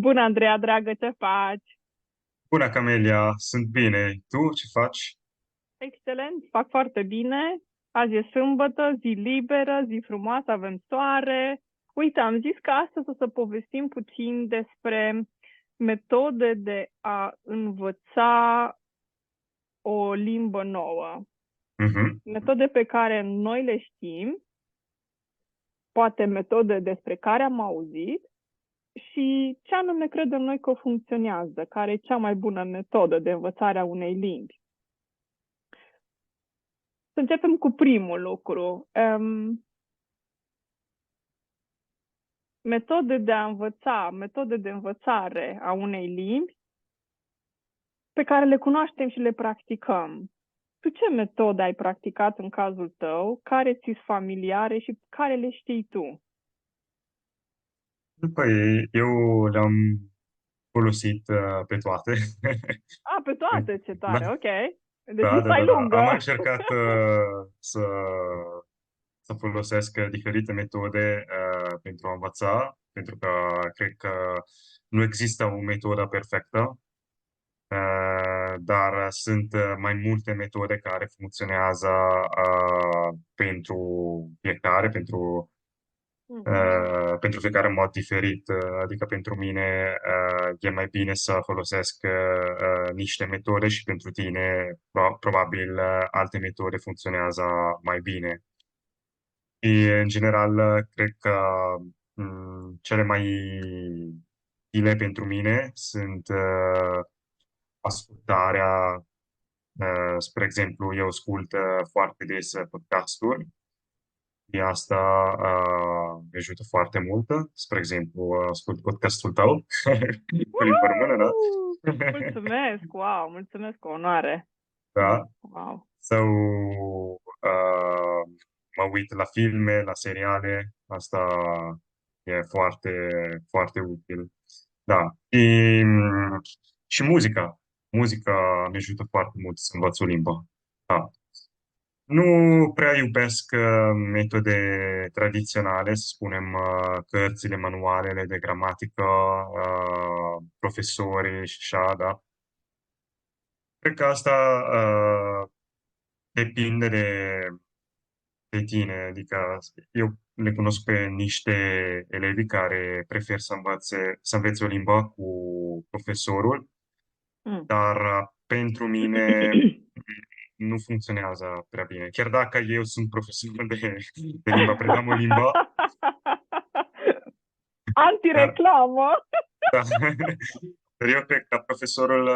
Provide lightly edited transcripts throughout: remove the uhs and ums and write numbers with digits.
Bună, Andreea, dragă, ce faci? Bună, Camelia, sunt bine. Tu ce faci? Excelent, fac foarte bine. Azi e sâmbătă, zi liberă, zi frumoasă, avem soare. Uite, am zis că astăzi o să povestim puțin despre metode de a învăța o limbă nouă. Mhm. Metode pe care noi le știm, poate metode despre care am auzit și ce anume credem noi că funcționează, care e cea mai bună metodă de învățare a unei limbi. Să începem cu primul lucru. Metode de a învăța, metode de învățare a unei limbi pe care le cunoaștem și le practicăm. Tu ce metode ai practicat în cazul tău? Care ți-s familiare și care le știi tu? Păi, eu le-am folosit pe toate. A, pe toate, ce Da, tare, ok. Deci da, da, lista e da, da. Am lungă. încercat să folosesc diferite metode pentru a învăța, pentru că cred că nu există o metodă perfectă, dar sunt mai multe metode care funcționează pentru fiecare, pentru fiecare mod diferit. Adică pentru mine e mai bine să folosesc niște metode și pentru tine probabil alte metode funcționează mai bine. Și în general cred că cele mai utile pentru mine sunt ascultarea. Spre exemplu, eu ascult foarte des podcasturi. Și asta mi ajută foarte mult. Spre exemplu, ascult podcastul tău cu limba română, da? Woohoo! Mulțumesc, wow, mulțumesc, o onoare. Da. Wow. Sau mă uit la filme, la seriale. Asta e foarte, foarte util. Da. Și muzica. Muzica mi ajută foarte mult să învăț o limbă. Da. Nu prea iubesc metode tradiționale, să spunem, cărțile, manualele de gramatică, profesorii și așa, da. Cred că asta depinde de tine, adică eu le cunosc pe niște elevi care prefer să învețe o limbă cu profesorul, Mm. dar pentru mine nu funcționează prea bine. Chiar dacă eu sunt profesor de limba, predam o limbă, dar, Antireclamă! da, dar eu cred că profesorul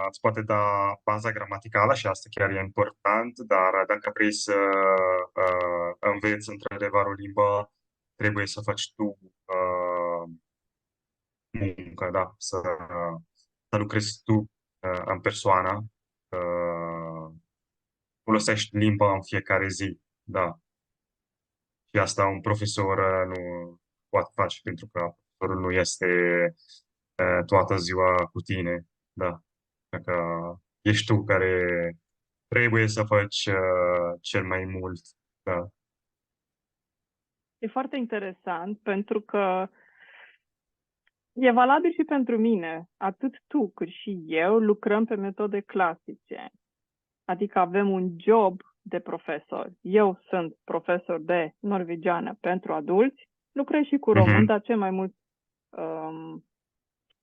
îți poate da baza gramaticală și asta chiar e important, dar dacă vrei să înveți într-adevăr o limbă, trebuie să faci tu muncă, da, să lucrezi tu în persoană, folosești limba în fiecare zi, da. Și asta un profesor nu poate face pentru că profesorul nu este toată ziua cu tine. Da. Dacă ești tu care trebuie să faci cel mai mult. Da. E foarte interesant pentru că e valabil și pentru mine. Atât tu cât și eu lucrăm pe metode clasice. Adică avem un job de profesor. Eu sunt profesor de norvegiană pentru adulți, lucrez și cu români, Mhm. dar cei mai mulți um,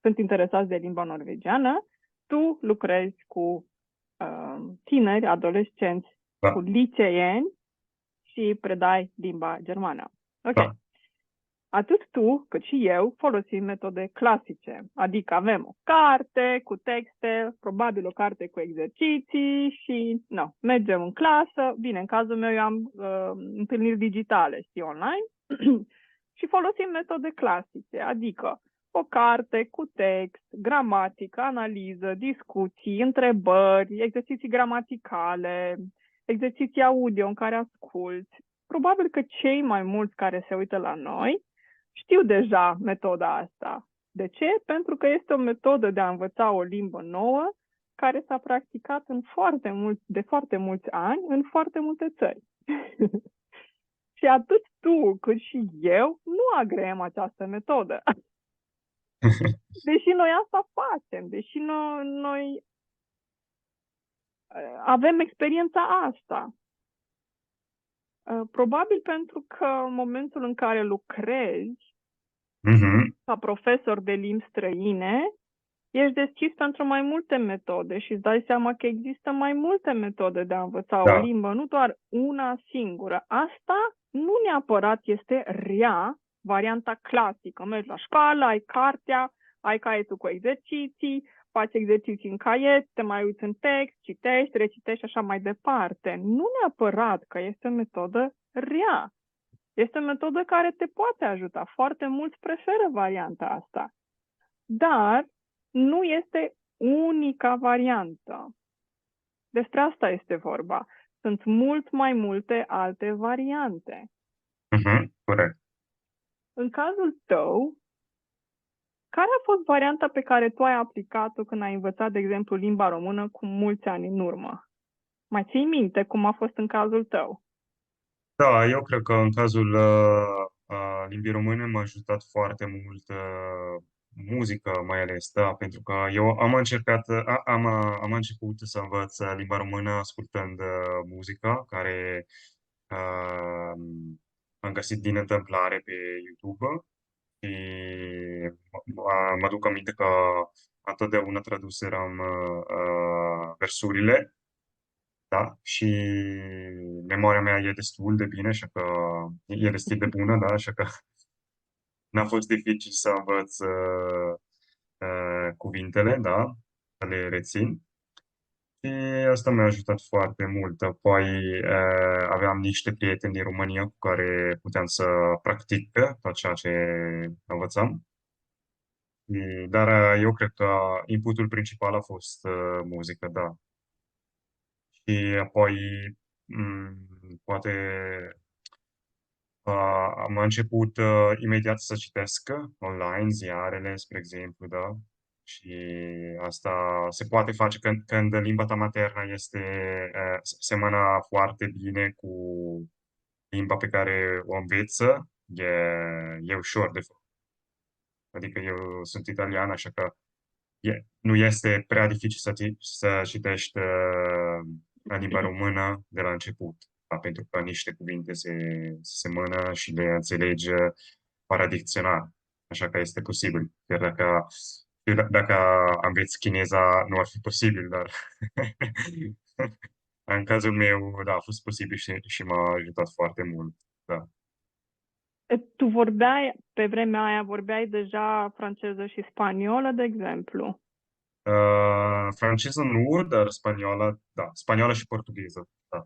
sunt interesați de limba norvegiană. Tu lucrezi cu tineri, adolescenți, cu Da. liceeni și predai limba germană. Ok. Da. Atât tu cât și eu folosim metode clasice, adică avem o carte cu texte, probabil o carte cu exerciții și mergem în clasă. Bine, în cazul meu eu am întâlniri digitale și online și folosim metode clasice, adică o carte cu text, gramatică, analiză, discuții, întrebări, exerciții gramaticale, exerciții audio în care asculți. Probabil că cei mai mulți care se uită la noi știu deja metoda asta. De ce? Pentru că este o metodă de a învăța o limbă nouă care s-a practicat de foarte mulți ani în foarte multe țări. Și atât tu cât și eu nu agreem această metodă. Deși noi asta facem, deși noi avem experiența asta. Probabil pentru că în momentul în care lucrezi Mhm. ca profesor de limbi străine, ești deschis pentru mai multe metode și îți dai seama că există mai multe metode de a învăța o Da, limbă, nu doar una singură. Asta nu neapărat este rea, varianta clasică. Mergi la școală, ai cartea, ai caietul cu exerciții, faci exerciții în caiet, te mai uiți în text, citești, recitești și așa mai departe. Nu neapărat că este o metodă rea. Este o metodă care te poate ajuta. Foarte mulți preferă varianta asta. Dar nu este unica variantă. Despre asta este vorba. Sunt mult mai multe alte variante. Mhm. Corect. În cazul tău, care a fost varianta pe care tu ai aplicat-o când ai învățat, de exemplu, limba română cu mulți ani în urmă? Mai ții minte cum a fost în cazul tău? Da, eu cred că în cazul limbii române m-a ajutat foarte mult muzică, mai ales, da, pentru că eu am încercat, am început să învăț limba română ascultând muzica, care uh, am găsit din întâmplare pe YouTube și mă duc aminte că întotdeauna traduseram versurile, da, și memoria mea e destul de bine, așa că e destul de bună, da, așa că n-a fost dificil să învăț cuvintele, da, să le rețin. Și asta mi-a ajutat foarte mult. Apoi aveam niște prieteni din România cu care puteam să practic tot ceea ce învățam. Dar eu cred că inputul principal a fost muzică, da. Și apoi poate am început imediat să citesc online ziarele, spre exemplu, da? Și asta se poate face când limba ta maternă semănă foarte bine cu limba pe care o înveță, e ușor de făcut. Adică eu sunt italian, așa că nu este prea dificil să citești în limba română de la început, da? Pentru că niște cuvinte se semănă și le înțelegi paradicțional. Așa că este posibil. Chiar dacă înveți chineza, nu ar fi posibil, dar în cazul meu, da, a fost posibil și m-a ajutat foarte mult. Da. Tu pe vremea aia, vorbeai deja franceză și spaniolă, de exemplu. Franceză nu, dar spaniolă, da. Spaniolă și portugheză, da.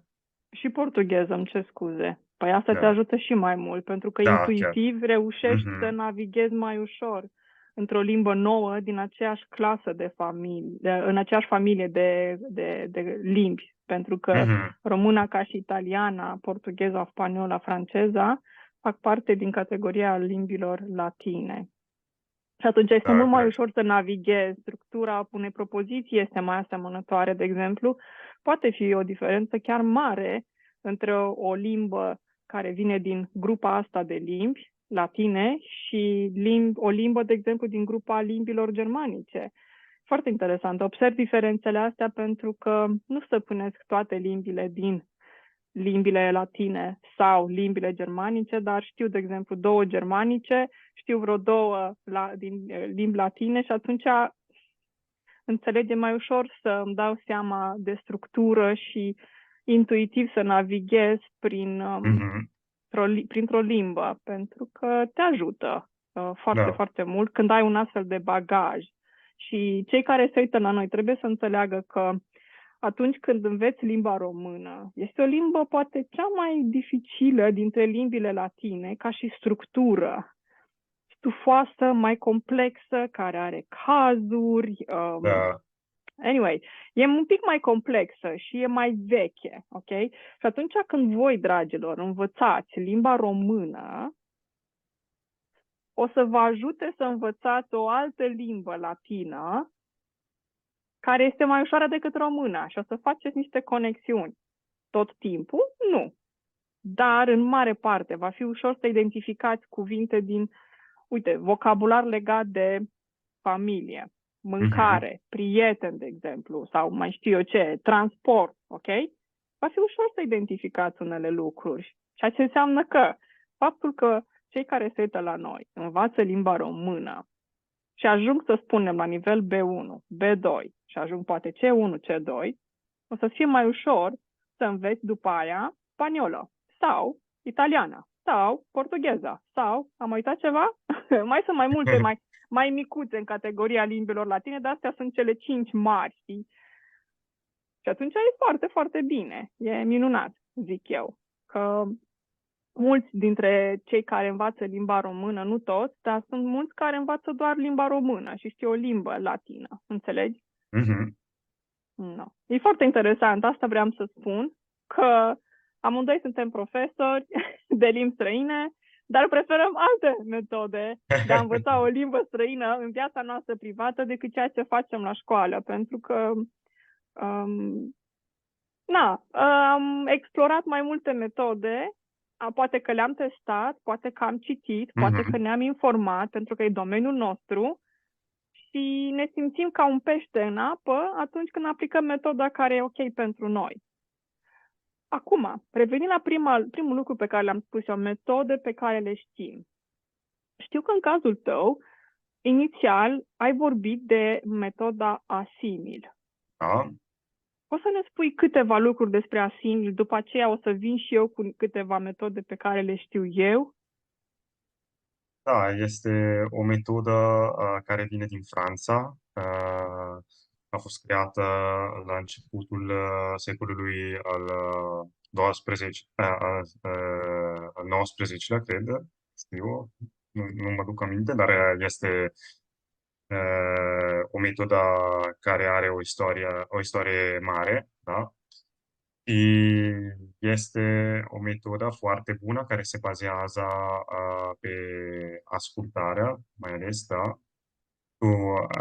Și portugheză, îmi cer scuze. Păi asta te Da, ajută și mai mult, pentru că da, chiar. intuitiv reușești să Mhm, navighezi mai ușor într-o limbă nouă din aceeași clasă de familie, în aceeași familie de limbi. Pentru că mhm. româna ca și italiana, portugheza, spaniola, franceza fac parte din categoria limbilor latine. Și atunci este Da, mult mai corect. ușor să navighezi. Structura unei propoziții este mai asemănătoare, de exemplu. Poate fi o diferență chiar mare între o limbă care vine din grupa asta de limbi latine și o limbă, de exemplu, din grupa limbilor germanice. Foarte interesant. Observ diferențele astea pentru că nu stăpânesc toate limbile din limbile latine sau limbile germanice, dar știu, de exemplu, două germanice, știu vreo două din limbi latine și atunci înțelege mai ușor să îmi dau seama de structură și intuitiv să navighez Mhm. printr-o limbă, pentru că te ajută foarte, Da, foarte mult când ai un astfel de bagaj. Și cei care se uită la noi trebuie să înțeleagă că atunci când înveți limba română, este o limbă poate cea mai dificilă dintre limbile latine, ca și structură. Stufoasă, mai complexă, care are cazuri. da. Anyway, e un pic mai complexă și e mai veche, ok? Și atunci când voi, dragilor, învățați limba română, o să vă ajute să învățați o altă limbă latină care este mai ușoară decât româna și o să faceți niște conexiuni. Tot timpul? Nu. Dar, în mare parte, va fi ușor să identificați cuvinte din, uite, vocabular legat de familie, Mhm. mâncare, prieten, de exemplu, sau mai știu eu ce, transport, ok? Va fi ușor să identificați unele lucruri. Ceea ce înseamnă că faptul că cei care se uită la noi învață limba română și ajung, să spunem, la nivel B1, B2 și ajung poate C1, C2, o să fie mai ușor să înveți după aia spaniolă sau italiană sau portugheză sau, am uitat ceva? Mai sunt mai multe, mai micuțe în categoria limbilor latine, dar astea sunt cele 5 mari, știi? Și atunci e foarte, foarte bine. E minunat, zic eu. Că mulți dintre cei care învață limba română, nu toți, dar sunt mulți care învață doar limba română și știu o limbă latină. Înțelegi? Mhm. No. E foarte interesant. Asta vreau să spun, că amândoi suntem profesori de limbi străine, dar preferăm alte metode de a învăța o limbă străină în viața noastră privată decât ceea ce facem la școală. Pentru că am explorat mai multe metode, poate că le-am testat, poate că am citit, poate că Mhm. ne-am informat, pentru că e domeniul nostru și ne simțim ca un pește în apă atunci când aplicăm metoda care e ok pentru noi. Acum, revenind la primul lucru pe care l-am spus eu, metode pe care le știm. Știu că în cazul tău, inițial, ai vorbit de metoda asimil. Da. Poți să ne spui câteva lucruri despre asimil, după aceea o să vin și eu cu câteva metode pe care le știu eu? Da, este o metodă care vine din Franța. A fost creată la începutul secolului al 12, al 19-lea, cred, știu, nu mă duc aminte, dar este o metodă care are o istorie mare, da? Și este o metodă foarte bună care se bazează pe ascultarea, mai ales, da? Tu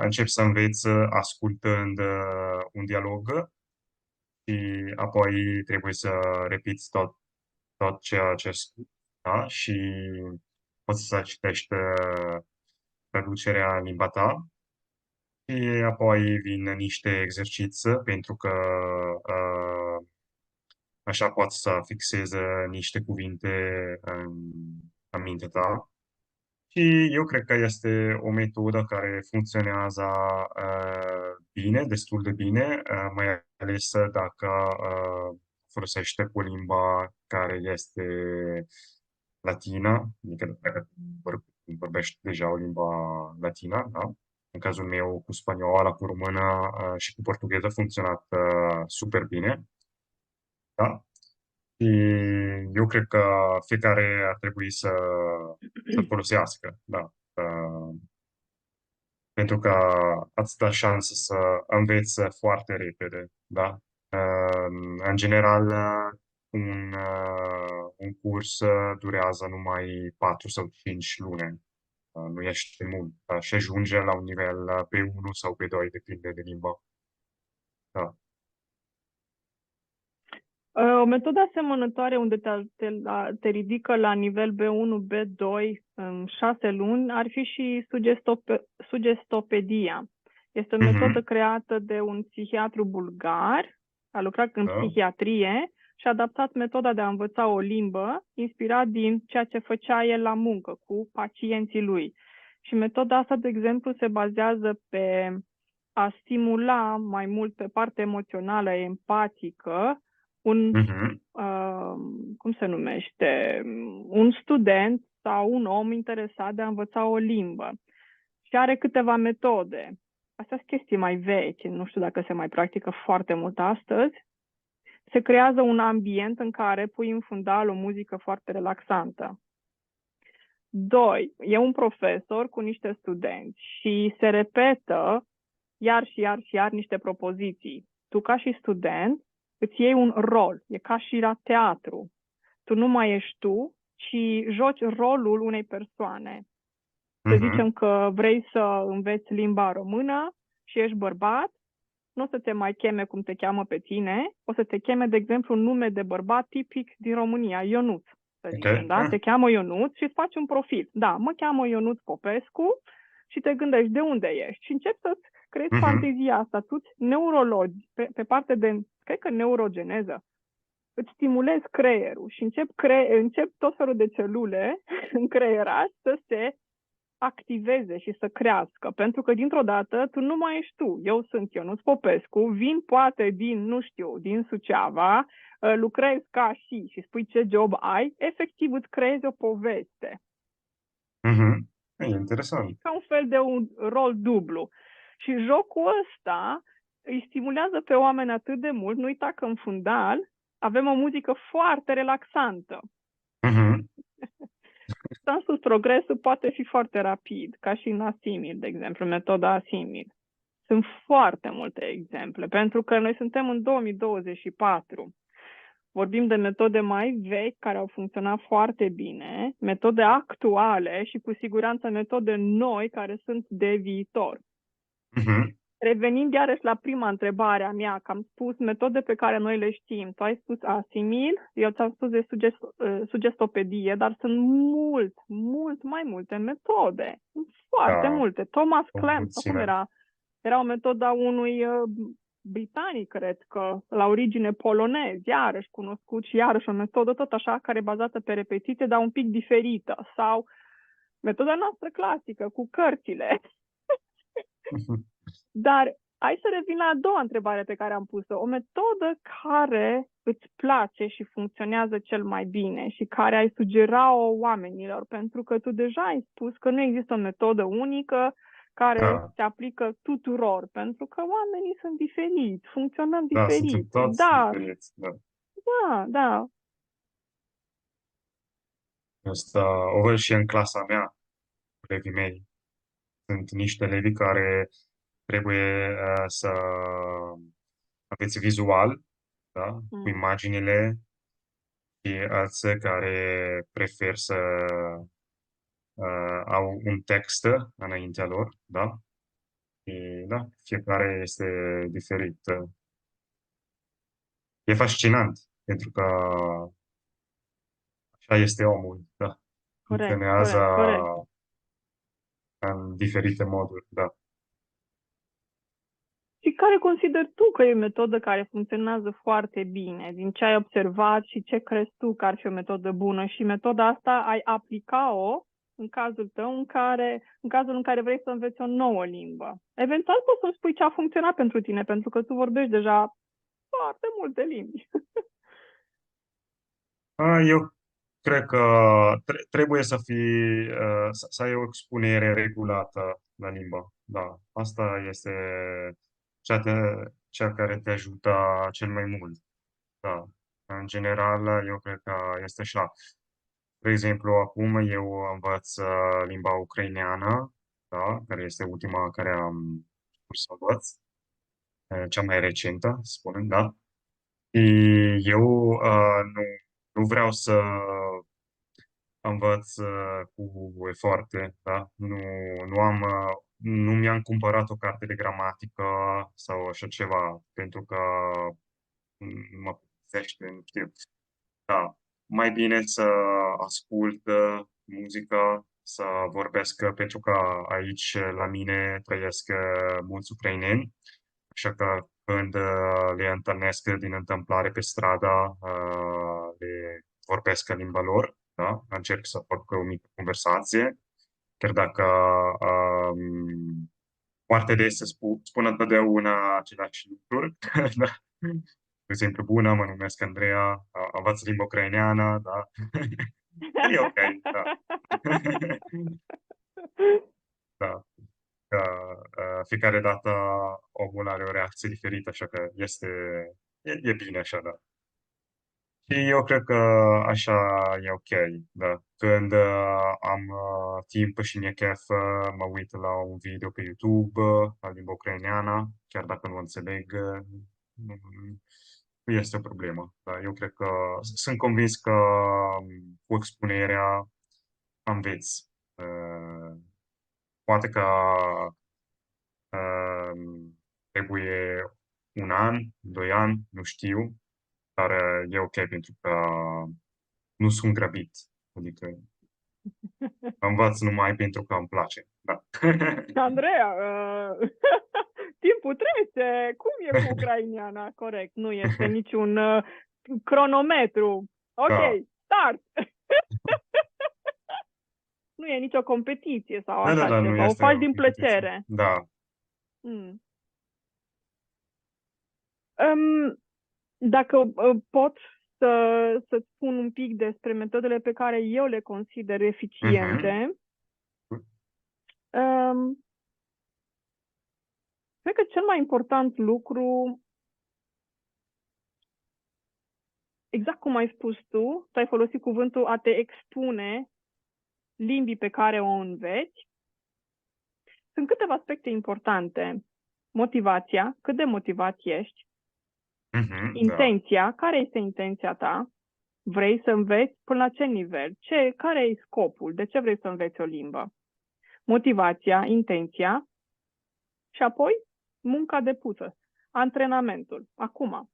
începi să înveți ascultând un dialog și apoi trebuie să repiți tot ceea ce asculti, da? Și poți să citești traducerea în limba ta și apoi vin niște exerciții pentru că așa poți să fixezi niște cuvinte în mintea ta. Și eu cred că este o metodă care funcționează bine, destul de bine, mai ales dacă folosește o limba care este latină, adică dacă vorbești deja o limba latină, da? În cazul meu, cu spaniola, cu română și cu portugheză a funcționat super bine, da? Și eu cred că fiecare ar trebui să folosească, da. Pentru că îți dă șansă să înveți foarte repede, da. În general, un curs durează numai 4 sau 5 luni. Nu ești mult. Și ajunge la un nivel P1 sau P2, depinde de limba. Da. O metodă asemănătoare unde te ridică la nivel B1, B2 în 6 luni ar fi și sugestopedia. Este o metodă creată de un psihiatru bulgar, a lucrat în psihiatrie și a adaptat metoda de a învăța o limbă inspirat din ceea ce făcea el la muncă cu pacienții lui. Și metoda asta, de exemplu, se bazează pe a stimula mai mult pe partea emoțională, empatică, cum se numește, un student sau un om interesat de a învăța o limbă. Și are câteva metode. Astea sunt chestii mai vechi, nu știu dacă se mai practică foarte mult astăzi. Se creează un ambient în care pui în fundal o muzică foarte relaxantă. 2. E un profesor cu niște studenți și se repetă iar și iar și iar niște propoziții. Tu, ca și student, îți iei un rol. E ca și la teatru. Tu nu mai ești tu, ci joci rolul unei persoane. Să zicem că vrei să înveți limba română și ești bărbat, nu o să te mai cheme cum te cheamă pe tine, o să te cheme, de exemplu, un nume de bărbat tipic din România, Ionuț, să zicem, da? Te cheamă Ionuț și îți faci un profil. Da, mă cheamă Ionuț Popescu și te gândești de unde ești și începi să-ți creezi Mhm. fantezia asta. Tu, neurologi, pe parte de, cred că neurogeneză, îți stimulezi creierul și încep tot felul de celule în creieraș să se activeze și să crească, pentru că dintr-o dată tu nu mai ești tu. Eu sunt Ionuț Popescu, vin poate din, nu știu, din Suceava, lucrez ca și spui ce job ai, efectiv îți creezi o poveste. Mhm. E interesant. Ca un fel de un rol dublu. Și jocul ăsta îi stimulează pe oameni atât de mult, nu uita că în fundal avem o muzică foarte relaxantă. Mhm. Dansul progresul poate fi foarte rapid, ca și în Asimil, de exemplu, metoda Asimil. Sunt foarte multe exemple, pentru că noi suntem în 2024. Vorbim de metode mai vechi care au funcționat foarte bine, metode actuale și cu siguranță metode noi care sunt de viitor. Mhm. Revenind iarăși la prima întrebare a mea, că am spus metode pe care noi le știm. Tu ai spus Asimil, eu ți-am spus de sugestopedie, dar sunt mult mai multe metode. Sunt foarte Da, multe. Thomas sunt Clem, sau cum puține. era? Era o metodă a unui britanic, cred că, la origine polonez, iarăși cunoscut și iarăși o metodă tot așa, care e bazată pe repetiție, dar un pic diferită. Sau metoda noastră clasică, cu cărțile. Dar hai să revin la a doua întrebare pe care am pus-o. O metodă care îți place și funcționează cel mai bine și care ai sugera-o oamenilor, pentru că tu deja ai spus că nu există o metodă unică care Da, se aplică tuturor, pentru că oamenii sunt diferiți, funcționăm da, suntem diferit. toți Dar, diferiți. Da. da, Asta o văd și în clasa mea, elevii mei. Sunt niște elevi care trebuie să aveți vizual, da, cu mm, imaginile și alții care prefer să au un text înaintea lor, da? Și, da, fiecare este diferit. E fascinant, pentru că așa este omul, da. corect, Funcționează corect, corect. în diferite moduri, da. Și care consideri tu că e o metodă care funcționează foarte bine, din ce ai observat și ce crezi tu că ar fi o metodă bună și metoda asta ai aplica-o în cazul tău, în cazul în care vrei să înveți o nouă limbă. Eventual poți să-mi spui ce a funcționat pentru tine, pentru că tu vorbești deja foarte multe limbi. Eu cred că trebuie să fii, să ai o expunere regulată la limbă. Da, asta este cea care te ajută cel mai mult. Da. În general, eu cred că este așa. De exemplu, acum eu învăț limba ucraineană, da, care este ultima care am pus să învăț, cea mai recentă, să spunem, da. Și eu nu vreau să învăț cu eforte, da? Nu mi-am cumpărat o carte de gramatică sau așa ceva, pentru că mă plictisește, nu știu. Da, mai bine să ascult muzică, să vorbesc, pentru că aici la mine trăiesc mulți ucraineni, așa că când le întâlnesc din întâmplare pe stradă, le vorbesc în limba lor, da? Încerc să fac o mică conversație, chiar dacă foarte des se spun întotdeauna aceleași lucruri. Da? De exemplu, bună, mă numesc Andreea, învăț limba ucraineană, da? E ok, da. Da. Fiecare dată omul are o reacție diferită, așa că e bine așa, da. Și eu cred că așa e ok, da. Când am timp și mi-e chef, mă uit la un video pe YouTube, la limba ucraineană, chiar dacă nu înțeleg, nu nu este o problemă. Da. Eu cred că sunt convins că cu expunerea înveți. Poate că trebuie un an, 2 ani, nu știu, dar e ok pentru că nu sunt grăbit. Adică Învăț numai pentru că îmi place. Da. Andreea, timpul trece. Cum e cu ucrainiana? Corect, nu este niciun cronometru. Ok, Da. start! Nu e nicio competiție sau Da, da, așa da, nu ceva. O este faci o din competiție. plăcere. Da. Mm. Dacă pot să spun un pic despre metodele pe care eu le consider Mhm. eficiente, um, cred că cel mai important lucru, exact cum ai spus tu ai folosit cuvântul a te expune limbii pe care o înveți. Sunt câteva aspecte importante. Motivația, cât de motivat ești, Mhm. Da. intenția, care este intenția ta, vrei să înveți până la ce nivel, care e scopul, de ce vrei să înveți o limbă. Motivația, intenția și apoi munca depusă, antrenamentul. Acum,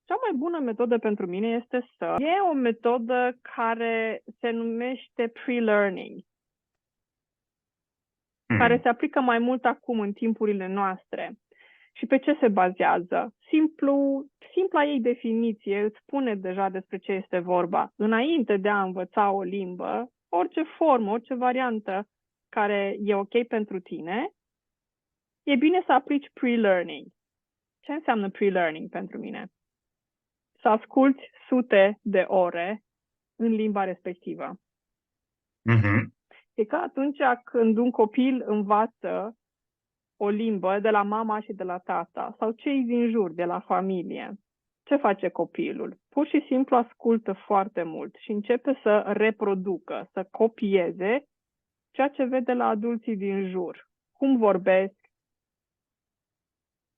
cea mai bună metodă pentru mine este e o metodă care se numește pre-learning, care se aplică mai mult acum în timpurile noastre. Și pe ce se bazează? Simpla ei definiție îți spune deja despre ce este vorba. Înainte de a învăța o limbă, orice formă, orice variantă care e ok pentru tine, e bine să aplici pre-learning. Ce înseamnă pre-learning pentru mine? Să asculți sute de ore în limba respectivă. Mhm. E ca atunci când un copil învață o limbă de la mama și de la tata sau cei din jur, de la familie. Ce face copilul? Pur și simplu ascultă foarte mult și începe să reproducă, să copieze ceea ce vede la adulții din jur. Cum vorbesc,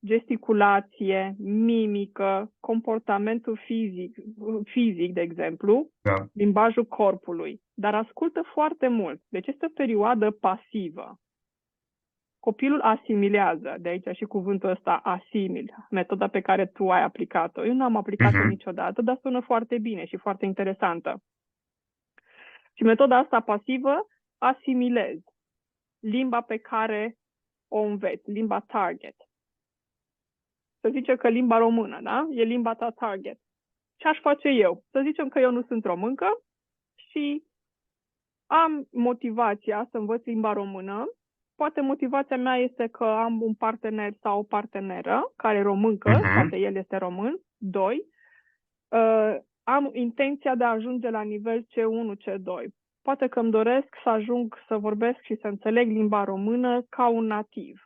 gesticulație, mimică, comportamentul fizic, de exemplu, Da. limbajul corpului, dar ascultă foarte mult. Deci este o perioadă pasivă. Copilul asimilează, de aici și cuvântul ăsta asimil, metoda pe care tu ai aplicat-o. Eu nu am aplicat-o Mhm. niciodată, dar sună foarte bine și foarte interesantă. Și metoda asta pasivă, asimilezi limba pe care o înveți, limba target. Să zicem că limba română, da? E limba ta target. Ce aș face eu? Să zicem că eu nu sunt româncă și am motivația să învăț limba română. Poate motivația mea este că am un partener sau o parteneră care e româncă, poate el este român. 2. Am intenția de a ajunge la nivel C1, C2. Poate că îmi doresc să ajung să vorbesc și să înțeleg limba română ca un nativ.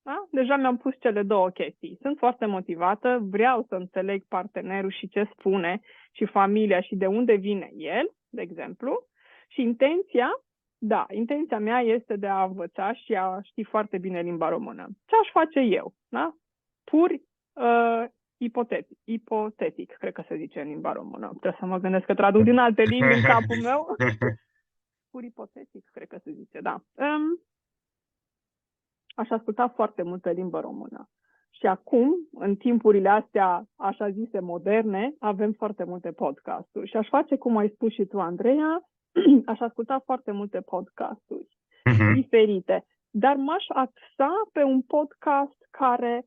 Da? Deja mi-am pus cele două chestii. Sunt foarte motivată, vreau să înțeleg partenerul și ce spune și familia și de unde vine el, de exemplu. Și intenția mea este de a învăța și a ști foarte bine limba română. Ce aș face eu? Da? Pur ipotetic, cred că se zice în limba română. Trebuie să mă gândesc că traduc din alte limbi în capul meu. Pur ipotetic, cred că se zice, da. Aș asculta foarte multă limbă română. Și acum, în timpurile astea, așa zise, moderne, avem foarte multe podcasturi. Și aș face, cum ai spus și tu, Andreea, aș asculta foarte multe podcasturi diferite. Dar m-aș axa pe un podcast care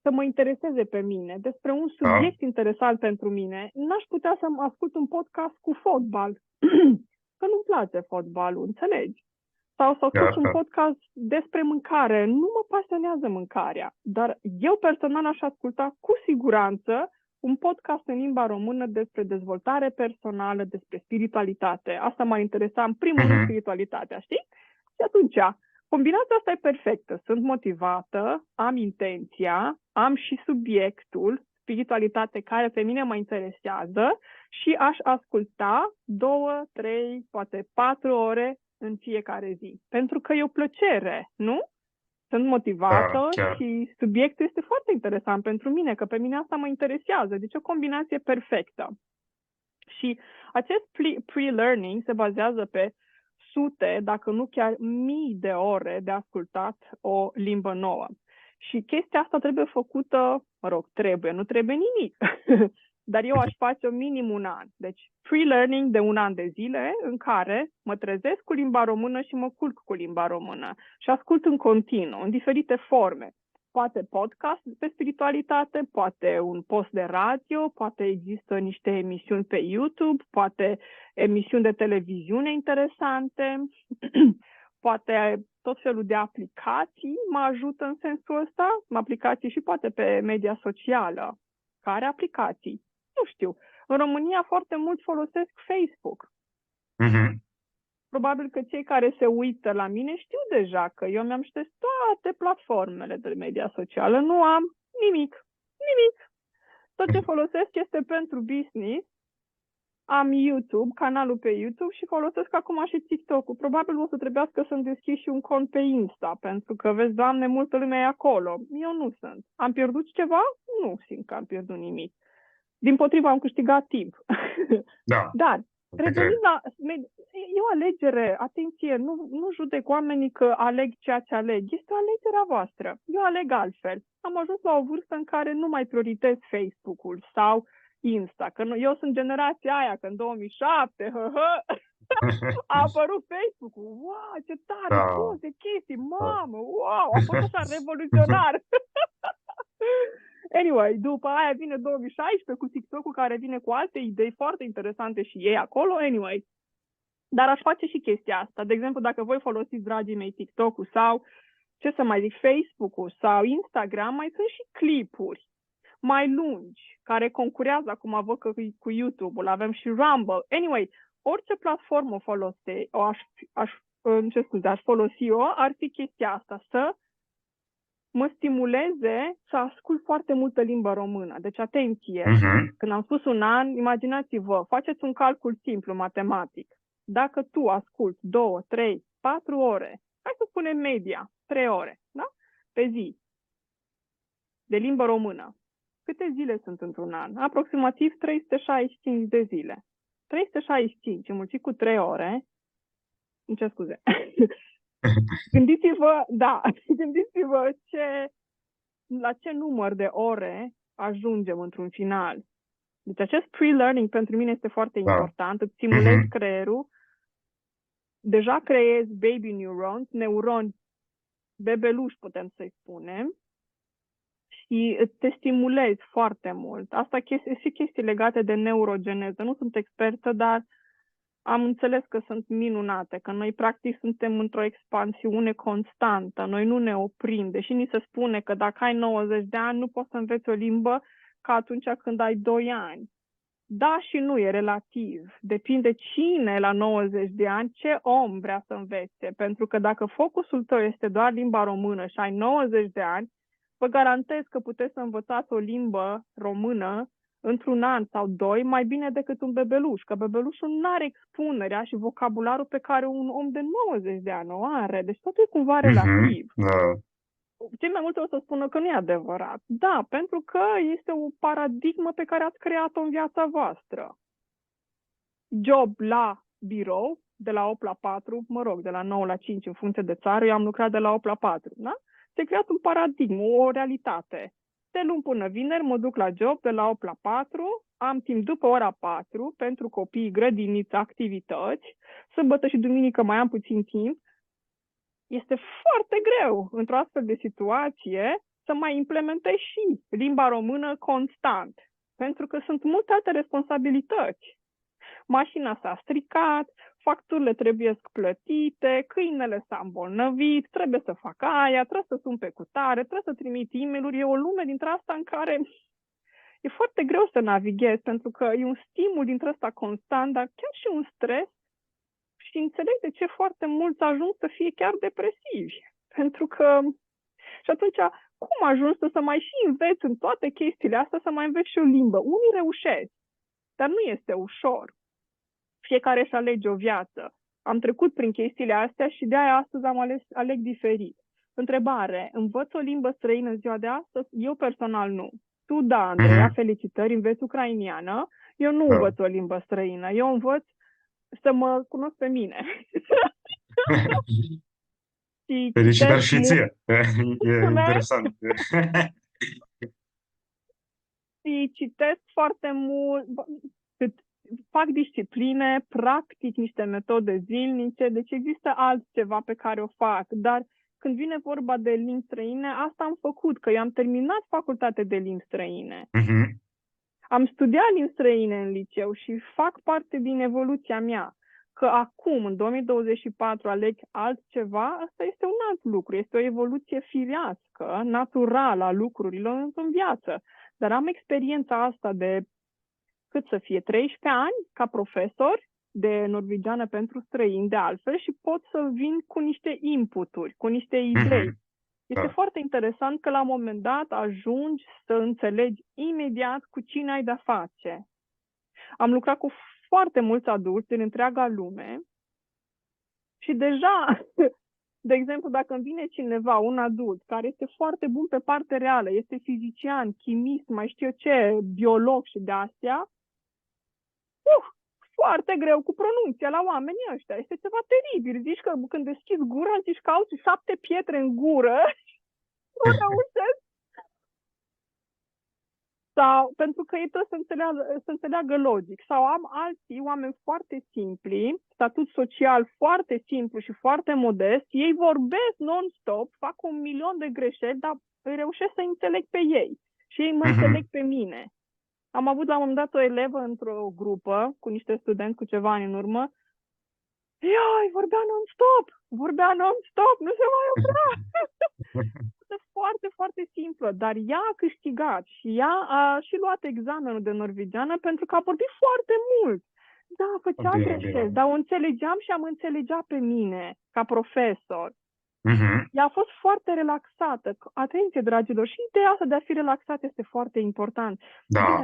să mă intereseze pe mine, despre un subiect interesant pentru mine. N-aș putea să ascult un podcast cu fotbal, că nu-mi place fotbalul, înțelegi? Sau să ascult un podcast despre mâncare. Nu mă pasionează mâncarea, dar eu personal aș asculta cu siguranță un podcast în limba română despre dezvoltare personală, despre spiritualitate. Asta m-ar interesa în primul rând spiritualitatea, știi? Și atunci, combinația asta e perfectă. Sunt motivată, am intenția, am și subiectul, spiritualitate, care pe mine mă interesează și aș asculta 2, 3, poate 4 ore în fiecare zi. Pentru că e o plăcere, nu? Sunt motivată și subiectul este foarte interesant pentru mine, că pe mine asta mă interesează. Deci o combinație perfectă. Și acest pre-learning se bazează pe sute, dacă nu chiar mii de ore de ascultat o limbă nouă. Și chestia asta trebuie făcută, nu trebuie nimic. dar eu aș face minim un an. Deci pre-learning de un an de zile în care mă trezesc cu limba română și mă culc cu limba română și ascult în continuu, în diferite forme. Poate podcast pe spiritualitate, poate un post de radio, poate există niște emisiuni pe YouTube, poate emisiuni de televiziune interesante, poate tot felul de aplicații mă ajută în sensul ăsta, aplicații și poate pe media socială. Care aplicații? Nu știu. În România foarte mult folosesc Facebook. Mhm. Probabil că cei care se uită la mine știu deja că eu mi-am șters toate platformele de media socială. Nu am nimic. Nimic. Tot ce folosesc este pentru business. Am YouTube, canalul pe YouTube și folosesc acum și TikTok-ul. Probabil o să trebuiască să-mi deschid și un cont pe Insta, pentru că, vezi, Doamne, multă lume e acolo. Eu nu sunt. Am pierdut ceva? Nu simt că am pierdut nimic. Dimpotrivă, am câștigat timp. Da, Dar, te cred. revenind la... E o alegere, atenție, nu judec oamenii că aleg ceea ce aleg. Este o alegere a voastră. Eu aleg altfel. Am ajuns la o vârstă în care nu mai prioritez Facebook-ul sau Insta. Că eu sunt generația aia, că în 2007 a apărut Facebook-ul. Wow, ce tare, Da. poze, chestii, mamă, wow, a fost așa revoluționar. Anyway, după aia vine 2016 cu TikTok-ul care vine cu alte idei foarte interesante și ei acolo, anyway. Dar aș face și chestia asta. De exemplu, dacă voi folosiți, dragii mei, TikTok-ul sau, ce să mai zic, Facebook-ul sau Instagram, mai sunt și clipuri mai lungi, care concurează acum, văd că cu YouTube-ul, avem și Rumble. Anyway, orice platformă aș folosi eu, ar fi chestia asta, să mă stimuleze să ascult foarte multă limbă română. Deci, atenție, când am spus un an, imaginați-vă, faceți un calcul simplu, matematic. Dacă tu asculți 2, 3, 4 ore, hai să spunem media, 3 ore, da? Pe zi, de limbă română. Câte zile sunt într-un an? Aproximativ 365 de zile. 365 înmulțit cu 3 ore, îmi cer scuze. Gândiți-vă la ce număr de ore ajungem într-un final. Deci acest pre-learning pentru mine este foarte important. Îți stimulezi creierul. Deja creezi baby neuroni bebeluși, putem să-i spunem, și te stimulezi foarte mult. Asta și chestii legate de neurogeneză. Nu sunt expertă, dar am înțeles că sunt minunate, că noi practic suntem într-o expansiune constantă, noi nu ne oprim, deși ni se spune că dacă ai 90 de ani nu poți să înveți o limbă ca atunci când ai 2 ani. Da și nu, e relativ. Depinde cine la 90 de ani, ce om vrea să învețe. Pentru că dacă focusul tău este doar limba română și ai 90 de ani, vă garantez că puteți să învățați o limbă română într-un an sau 2 mai bine decât un bebeluș. Că bebelușul nu are expunerea și vocabularul pe care un om de 90 de ani o are. Deci totul e cumva relativ. Cei mai multe o să spună că nu e adevărat. Da, pentru că este o paradigmă pe care ați creat-o în viața voastră. Job la birou, de la 8 la 4, mă rog, de la 9 la 5 în funcție de țară, eu am lucrat de la 8 la 4, da? S-a creat un paradigmă, o realitate. De luni până vineri mă duc la job de la 8 la 4, am timp după ora 4 pentru copii, grădiniță, activități, sâmbătă și duminică mai am puțin timp. Este foarte greu într-o astfel de situație să mai implementezi și limba română constant, pentru că sunt multe alte responsabilități. Mașina s-a stricat, facturile trebuie plătite, câinele s-a îmbolnăvit, trebuie să fac aia, trebuie să sun pe cutare, trebuie să trimit e-mail-uri. E o lume dintre asta în care e foarte greu să navighezi, pentru că e un stimul dintre asta constant, dar chiar și un stres. Și înțeleg de ce foarte mulți ajung să fie chiar depresivi. Pentru că... Și atunci, cum ajungi să mai și înveți în toate chestiile astea, să mai înveți și o limbă? Unii reușesc, dar nu este ușor. Fiecare își alege o viață. Am trecut prin chestiile astea și de-aia astăzi aleg diferit. Întrebare, învăț o limbă străină în ziua de astăzi? Eu personal nu. Tu, da, Andreea, felicitări, înveți ucrainiană. Eu nu învăț o limbă străină. Eu învăț să mă cunosc pe mine. Felicitări și ție. E interesant. și citesc foarte mult, fac discipline, practic niște metode zilnice, deci există altceva pe care o fac, dar când vine vorba de limbi străine, asta am făcut, că eu am terminat facultate de limbi străine. Mhm. Am studiat limbi străine în liceu și fac parte din evoluția mea. Că acum, în 2024, aleg altceva, asta este un alt lucru. Este o evoluție firească, naturală a lucrurilor în viață. Dar am experiența asta de, cât să fie, 13 ani ca profesor de norvegiană pentru străini, de altfel, și pot să vin cu niște inputuri, cu niște idei. Mhm. Este Da. foarte interesant că la un moment dat ajungi să înțelegi imediat cu cine ai de-a face. Am lucrat cu foarte mulți adulți din întreaga lume și deja, de exemplu, dacă îmi vine cineva, un adult, care este foarte bun pe partea reală, este fizician, chimist, mai știu eu ce, biolog și de astea, foarte greu cu pronunția la oamenii ăștia. Este ceva teribil. Zici că când deschizi gura, zici că au 7 pietre în gură nu reușesc. Sau pentru că ei trebuie să înțeleagă logic. Sau am alții, oameni foarte simpli, statut social foarte simplu și foarte modest, ei vorbesc non-stop, fac 1.000.000 de greșeli, dar îi reușesc să înțeleg pe ei. Și ei mă înțeleg pe mine. Am avut la un moment dat o elevă într-o grupă cu niște studenți cu ceva ani în urmă. Iai, vorbea non-stop, nu se mai oprea. Este foarte, foarte simplă, dar ea a câștigat și ea a și luat examenul de norvegiană pentru că a vorbit foarte mult. Da, făcea greșeli, dar o înțelegeam și am înțelegea pe mine ca profesor. Ea a fost foarte relaxată. Atenție, dragilor, și ideea asta de a fi relaxat este foarte important. Da,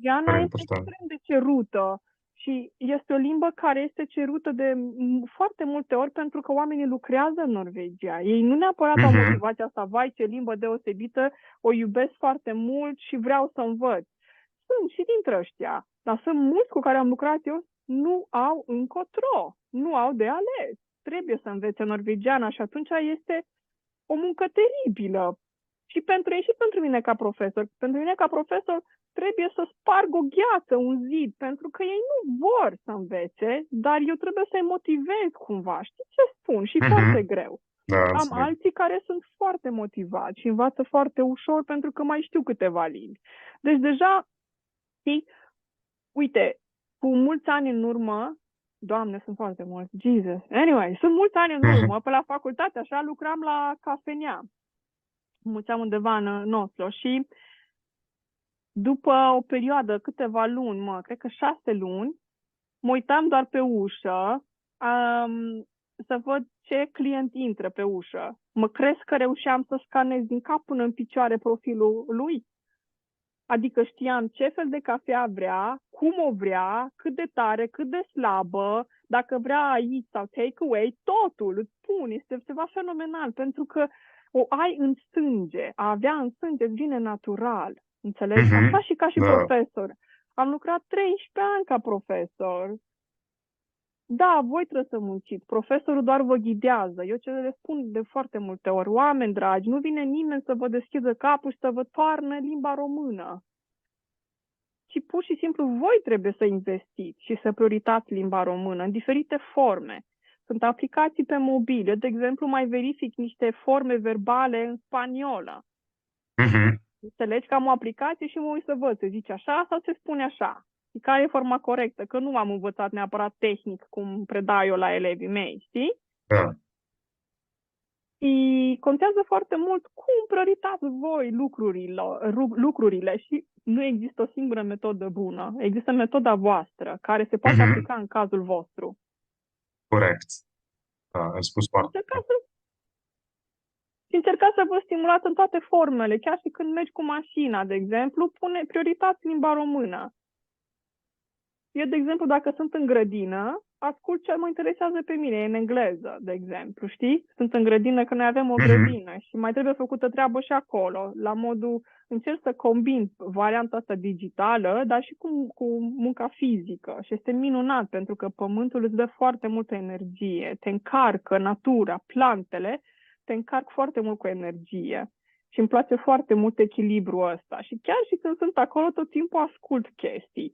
Diana foarte este important. extrem de cerută și este o limbă care este cerută de foarte multe ori pentru că oamenii lucrează în Norvegia. Ei nu neapărat au motivația asta, vai, ce limbă deosebită, o iubesc foarte mult și vreau să învăț. Sunt și dintre ăștia, dar sunt mulți cu care am lucrat eu, nu au încotro, nu au de ales. Trebuie să învețe norvegiana și atunci este o muncă teribilă. Și pentru ei și pentru mine ca profesor. Pentru mine ca profesor trebuie să sparg o gheață, un zid, pentru că ei nu vor să învețe, dar eu trebuie să-i motivez cumva. Știi ce spun? Și foarte greu. Da, Am înțeleg. alții care sunt foarte motivați și învață foarte ușor pentru că mai știu câteva limbi. Deci deja, știi, uite, cu mulți ani în urmă, Doamne, sunt foarte mulți, Jesus. Anyway, sunt mulți ani în urmă, pe la facultate, așa, lucram la cafenea. Muceam undeva în Oslo și după o perioadă, câteva luni, cred că 6 luni, mă uitam doar pe ușă să văd ce client intră pe ușă. Mă crezi că reușeam să scanez din cap până în picioare profilul lui? Adică știam ce fel de cafea vrea, cum o vrea, cât de tare, cât de slabă, dacă vrea aici sau take-away, totul, îți spun, este ceva fenomenal, pentru că o ai în sânge, a avea în sânge vine natural, înțelegi? Așa și ca și profesor. Am lucrat 13 ani ca profesor. Da, voi trebuie să munciți. Profesorul doar vă ghidează. Eu ce le spun de foarte multe ori, oameni dragi, nu vine nimeni să vă deschidă capul și să vă toarnă limba română. Ci pur și simplu voi trebuie să investiți și să prioritați limba română în diferite forme. Sunt aplicații pe mobil. Eu, de exemplu, mai verific niște forme verbale în spaniolă. Înțelegi că am o aplicație și mă uit să văd, se zice așa sau se spune așa. Și care e forma corectă? Că nu am învățat neapărat tehnic cum predau eu la elevii mei, știi? Da. Și contează foarte mult cum prioritați voi lucrurile și nu există o singură metodă bună. Există metoda voastră care se poate aplica în cazul vostru. Corect. Da, ai spus foarte Încercați să vă stimulați în toate formele, chiar și când mergi cu mașina, de exemplu, pune prioritate în limba română. Eu, de exemplu, dacă sunt în grădină, ascult ce mă interesează pe mine, e în engleză, de exemplu, știi? Sunt în grădină că noi avem o grădină și mai trebuie făcută treabă și acolo, la modul, încerc să combin varianta asta digitală, dar și cu munca fizică. Și este minunat, pentru că pământul îți dă foarte multă energie, te încarcă natura, plantele, te încarc foarte mult cu energie. Și îmi place foarte mult echilibrul ăsta. Și chiar și când sunt acolo, tot timpul ascult chestii.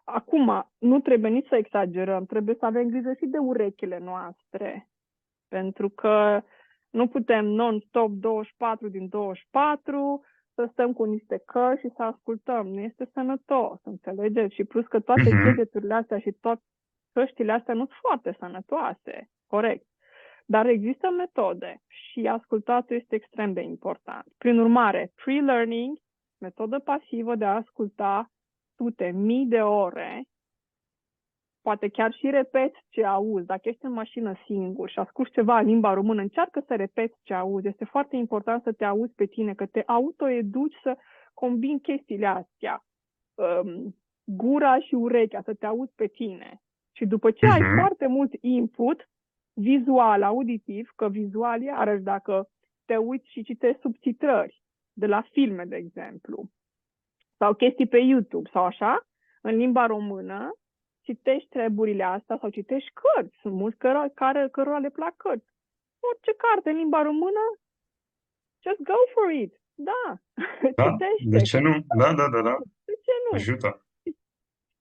Acum, nu trebuie nici să exagerăm, trebuie să avem grijă și de urechile noastre. Pentru că nu putem non-stop 24 din 24 să stăm cu niște căști și să ascultăm. Nu este sănătos, înțelegeți? Și plus că toate Mhm. gadgeturile astea și toate căștile astea nu sunt foarte sănătoase. Corect. Dar există metode și ascultatul este extrem de important. Prin urmare, pre-learning, metodă pasivă de a asculta sute, mii de ore, poate chiar și repeți ce auzi. Dacă ești în mașină singur și asculti ceva în limba română, încearcă să repeți ce auzi. Este foarte important să te auzi pe tine, că te autoeduci să combini chestiile astea. Gura și urechea, să te auzi pe tine. Și după ce ai Mhm. foarte mult input, vizual, auditiv, că vizual, iarăși, dacă te uiți și citești subtitrări de la filme, de exemplu, sau chestii pe YouTube sau așa, în limba română, citești treburile astea sau citești cărți. Sunt mulți cărora le plac cărți. Orice carte în limba română, just go for it. Da, Da? De citește. ce nu? Da, da, da, da. De ce nu? Ajută.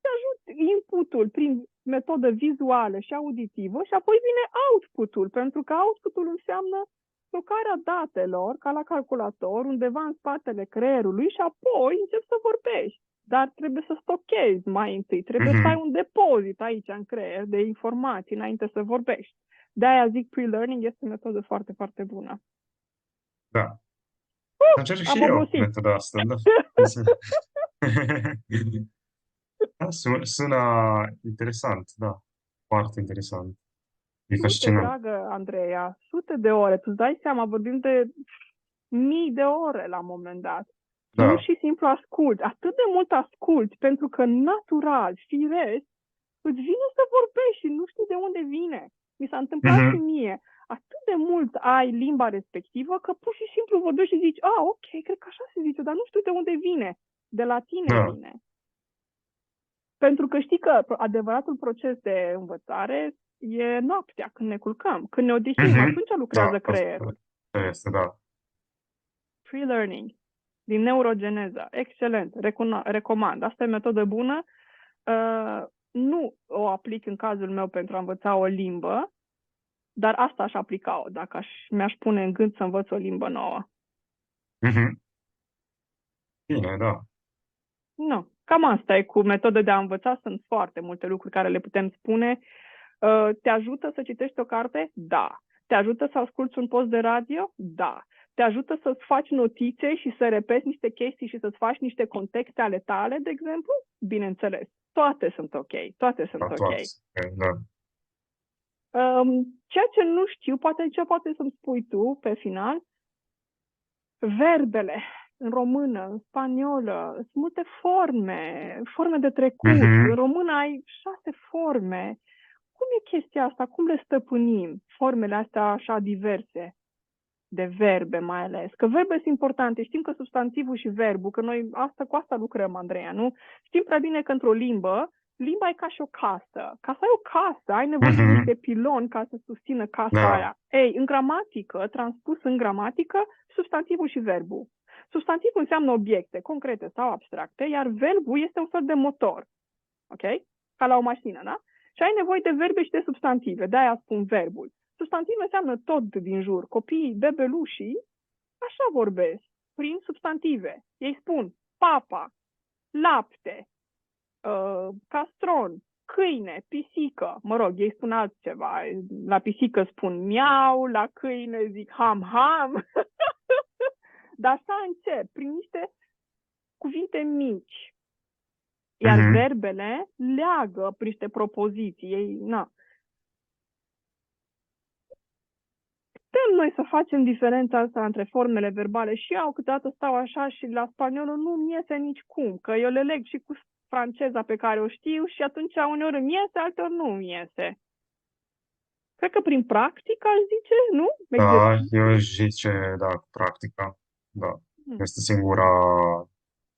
Te ajut inputul prin metodă vizuală și auditivă și apoi vine outputul, pentru că outputul înseamnă stocarea datelor, ca la calculator, undeva în spatele creierului și apoi începi să vorbești. Dar trebuie să stochezi mai întâi, trebuie să ai Mhm. un depozit aici în creier de informații înainte să vorbești. De-aia zic pre-learning este o metodă foarte, foarte bună. Da. Încerc Am și eu obosit. metoda asta, da. Da, sună interesant, da. Foarte interesant. E Sute, fascinant. dragă Andreea, sute de ore. Tu îți dai seama, vorbim de mii de ore la un moment dat. Pur Da. și simplu asculți, atât de mult asculți, pentru că natural, firesc, îți vine să vorbești și nu știi de unde vine. Mi s-a întâmplat și Mhm. mie. Atât de mult ai limba respectivă că pur și simplu vorbești și zici, ok, cred că așa se zice, dar nu știu de unde vine. De la tine Da. vine. Pentru că știi că adevăratul proces de învățare e noaptea, când ne culcăm. Când ne odihnim, Mhm. atunci lucrează Da, creierul. asta este, da. Free learning, din neurogeneză. Excelent, recomand. Asta e metodă bună. Nu o aplic în cazul meu pentru a învăța o limbă, dar asta aș aplica-o dacă mi-aș pune în gând să învăț o limbă nouă. Mhm. Bine, da. Nu, cam asta e cu metode de a învăța. Sunt foarte multe lucruri care le putem spune. Te ajută să citești o carte? Da. Te ajută să asculți un post de radio? Da. Te ajută să-ți faci notițe și să repeți niște chestii și să-ți faci niște contexte ale tale, de exemplu? Bineînțeles. Toate sunt ok. Toate sunt Da, ok. toate. Da. Ceea ce nu știu, poate să-mi spui tu pe final, verbele în română, în spaniolă, sunt multe forme de trecut. În Mhm. română ai 6 forme. Cum e chestia asta? Cum le stăpânim? Formele astea așa diverse, de verbe mai ales. Că verbe sunt importante. Știm că substantivul și verbul, că noi cu asta lucrăm, Andreea, nu? Știm prea bine că într-o limbă, limba e ca și o casă. Ca să ai o casă, ai nevoie de Mhm. niște piloni ca să susțină casa Da. aia. Ei, în gramatică, transpus în gramatică, substantivul și verbul. Substantivul înseamnă obiecte concrete sau abstracte, iar verbul este un fel de motor. Ok? Ca la o mașină, da? Și ai nevoie de verbe și de substantive. De-aia spun verbul. Substantiv înseamnă tot din jur. Copiii, bebelușii, așa vorbesc, prin substantive. Ei spun papa, lapte, castron, câine, pisică. Mă rog, ei spun altceva. La pisică spun miau, la câine zic ham-ham. Dar așa încep, prin niște cuvinte mici. Iar Mhm. verbele leagă prin niște propoziții. Ei, na. Putem noi să facem diferența asta între formele verbale și eu câteodată stau așa și la spaniolă nu-mi iese nici cum, că eu le leg și cu franceza pe care o știu și atunci uneori îmi iese, alteori nu îmi iese. Cred că prin practică aș zice, nu? Da, Exercițiu? eu zice, da, cu practica. Da. Hmm. Este singura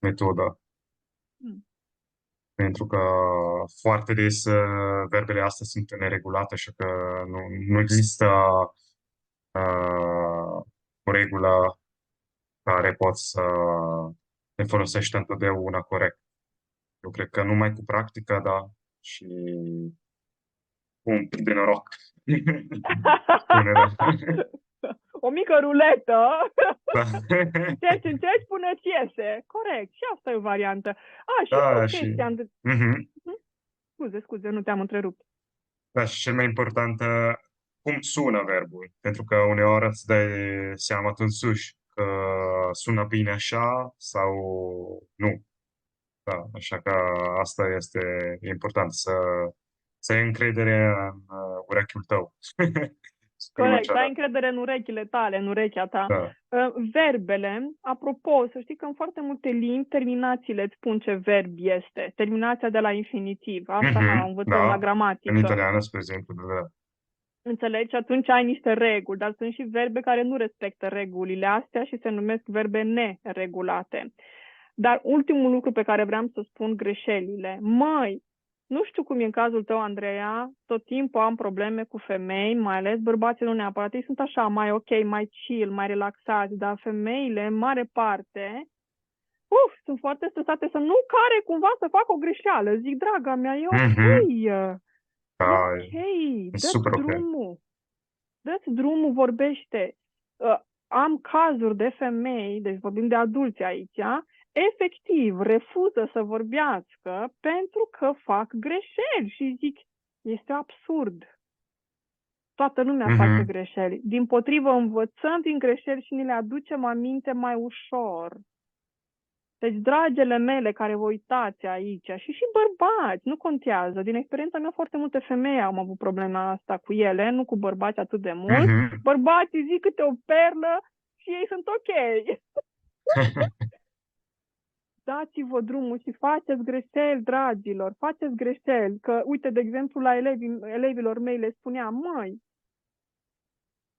metodă. Hmm. Pentru că foarte des verbele astea sunt neregulate, așa că nu există o regulă care poți să le folosești întotdeauna corect. Eu cred că numai cu practică, da, și cu un pic de noroc. Spune, da. O mică ruletă. Da. Încerci până ți iese. Corect. Și asta e o variantă. Și Da, o și, chestie. mhm. Scuze, nu te-am întrerupt. Da, și cel mai important, cum sună verbul. Pentru că uneori îți dai seama tu însuși că sună bine așa sau nu. Da, așa că asta este important, să ai încredere în urechiul tău. Spunem Corect, așa, să ai da. încredere în urechile tale, în urechea ta. Da. Verbele, apropo, să știi că în foarte multe limbi terminațiile îți spun ce verb este. Terminația de la infinitiv. Asta învățăm la Da. În gramatică. italiană, spre exemplu, da. Înțelegi? Atunci ai niște reguli, dar sunt și verbe care nu respectă regulile astea și se numesc verbe neregulate. Dar ultimul lucru pe care vreau să spun, greșelile. Măi, nu știu cum e în cazul tău, Andreea, tot timpul am probleme cu femei, mai ales bărbații nu neapărat. Ei sunt așa, mai ok, mai chill, mai relaxați, dar femeile, în mare parte, sunt foarte stresate să nu care cumva să facă o greșeală. Zic, draga mea, e ok. E Da, ok, e dă-ți super ok. drumul. Dă-ți drumul, vorbește. Am cazuri de femei, deci vorbim de adulți aici, efectiv refuză să vorbească pentru că fac greșeli și zic, este absurd. Toată lumea face greșeli. Dimpotrivă, învățăm din greșeli și ni le aducem aminte mai ușor. Deci, dragele mele care vă uitați aici, și bărbați, nu contează. Din experiența mea, foarte multe femei au avut problema asta cu ele, nu cu bărbați atât de mult. Bărbații zic câte o perlă și ei sunt ok. Dați-vă drumul și faceți greșeli, dragilor, faceți greșeli. Că, uite, de exemplu, la elevilor mei le spuneam, măi,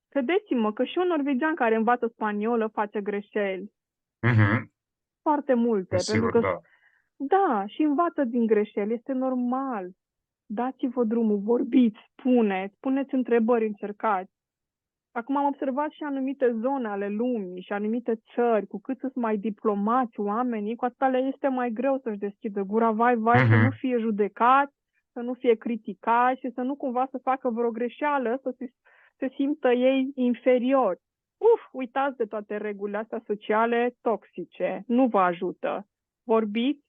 credeți-mă că și un norvegian care învață spaniolă face greșeli. Foarte multe. Sigur, pentru că da. Da, și învață din greșeli, este normal. Dați-vă drumul, vorbiți, puneți întrebări, încercați. Acum am observat și anumite zone ale lumii și anumite țări, cu cât sunt mai diplomați oamenii, cu atât le este mai greu să-și deschidă gura, vai, să nu fie judecați, să nu fie criticați și să nu cumva să facă vreo greșeală, să se simtă ei inferiori. Uitați de toate regulile astea sociale toxice, nu vă ajută.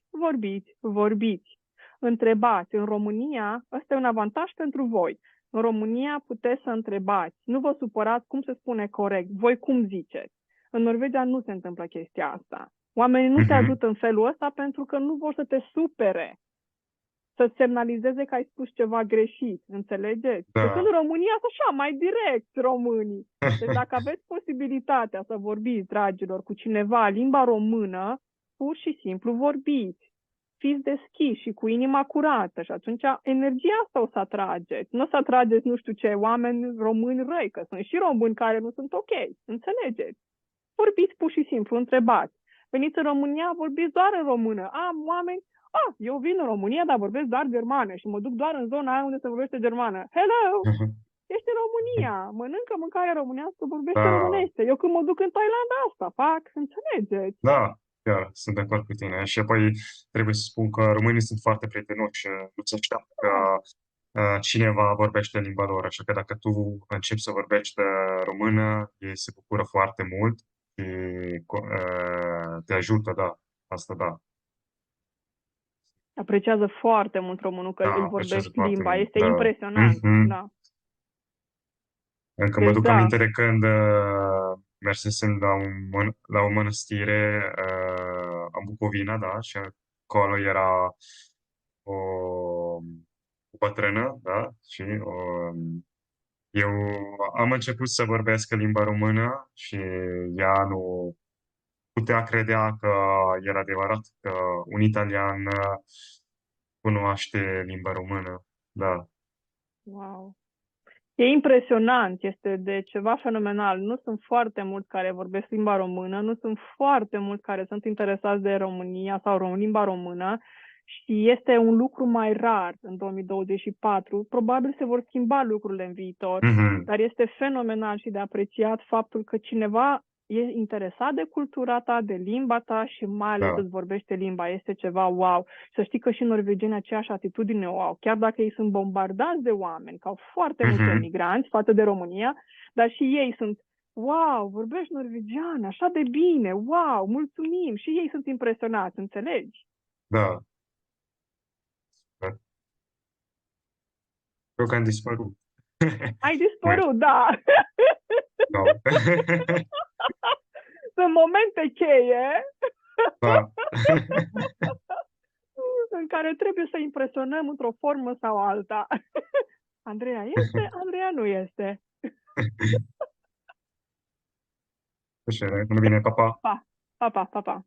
Vorbiți. Întrebați. În România, ăsta e un avantaj pentru voi. În România puteți să întrebați. Nu vă supărați cum se spune corect. Voi cum ziceți? În Norvegia nu se întâmplă chestia asta. Oamenii nu te ajută în felul ăsta pentru că nu vor să te supere. Să semnalizeze că ai spus ceva greșit. Înțelegeți? Da. Deci în România sunt așa, mai direct românii. Deci dacă aveți posibilitatea să vorbiți, dragilor, cu cineva limba română, pur și simplu vorbiți. Fiți deschiși și cu inima curată și atunci energia asta o să atrageți. Nu o să atrageți nu știu ce oameni români răi, că sunt și români care nu sunt ok. Înțelegeți? Vorbiți pur și simplu, întrebați. Veniți în România, vorbiți doar în română. Am oameni, eu vin în România, dar vorbesc doar germană și mă duc doar în zona aia unde se vorbește germană. Hello! Ești în România, mănâncă mâncare românească, vorbește românește. Eu când mă duc în Thailanda asta fac, înțelegeți? Da, chiar sunt de acord cu tine. Și apoi trebuie să spun că românii sunt foarte prietenoși. Nu se așteaptă că cineva vorbește limba lor. Așa că dacă tu începi să vorbești română, ei se bucură foarte mult și te ajută, da. Asta da. Apreciază foarte mult românul că îi vorbești limba. Este impresionant. Da. Încă mă duc aminte de când mersesem la o mănăstire în Bucovina, da, și acolo era o bătrână, da, și eu am început să vorbesc limba română și ea nu putea credea că era adevărat că un italian cunoaște limba română, da. Wow. E impresionant, este de ceva fenomenal. Nu sunt foarte mulți care vorbesc limba română, nu sunt foarte mulți care sunt interesați de România sau limba română și este un lucru mai rar în 2024. Probabil se vor schimba lucrurile în viitor, dar este fenomenal și de apreciat faptul că cineva e interesat de cultura ta, de limba ta și mai ales Da. îți vorbește limba. Este ceva wow. Să știi că și norvegienii aceeași atitudine o au, chiar dacă ei sunt bombardați de oameni, că au foarte mulți Mhm. emigranți față de România, dar și ei sunt, wow, vorbești norvegiană, așa de bine, wow, mulțumim. Și ei sunt impresionați, înțelegi? Da. Eu că am dispărut. Ai Nu mai dispărut, da. știu. Sunt momente cheie Da. în care trebuie să impresionăm într-o formă sau alta. Andreea este, Andreea nu este. Plăcere. Până bine, pa, pa. Pa, pa, pa, pa, pa.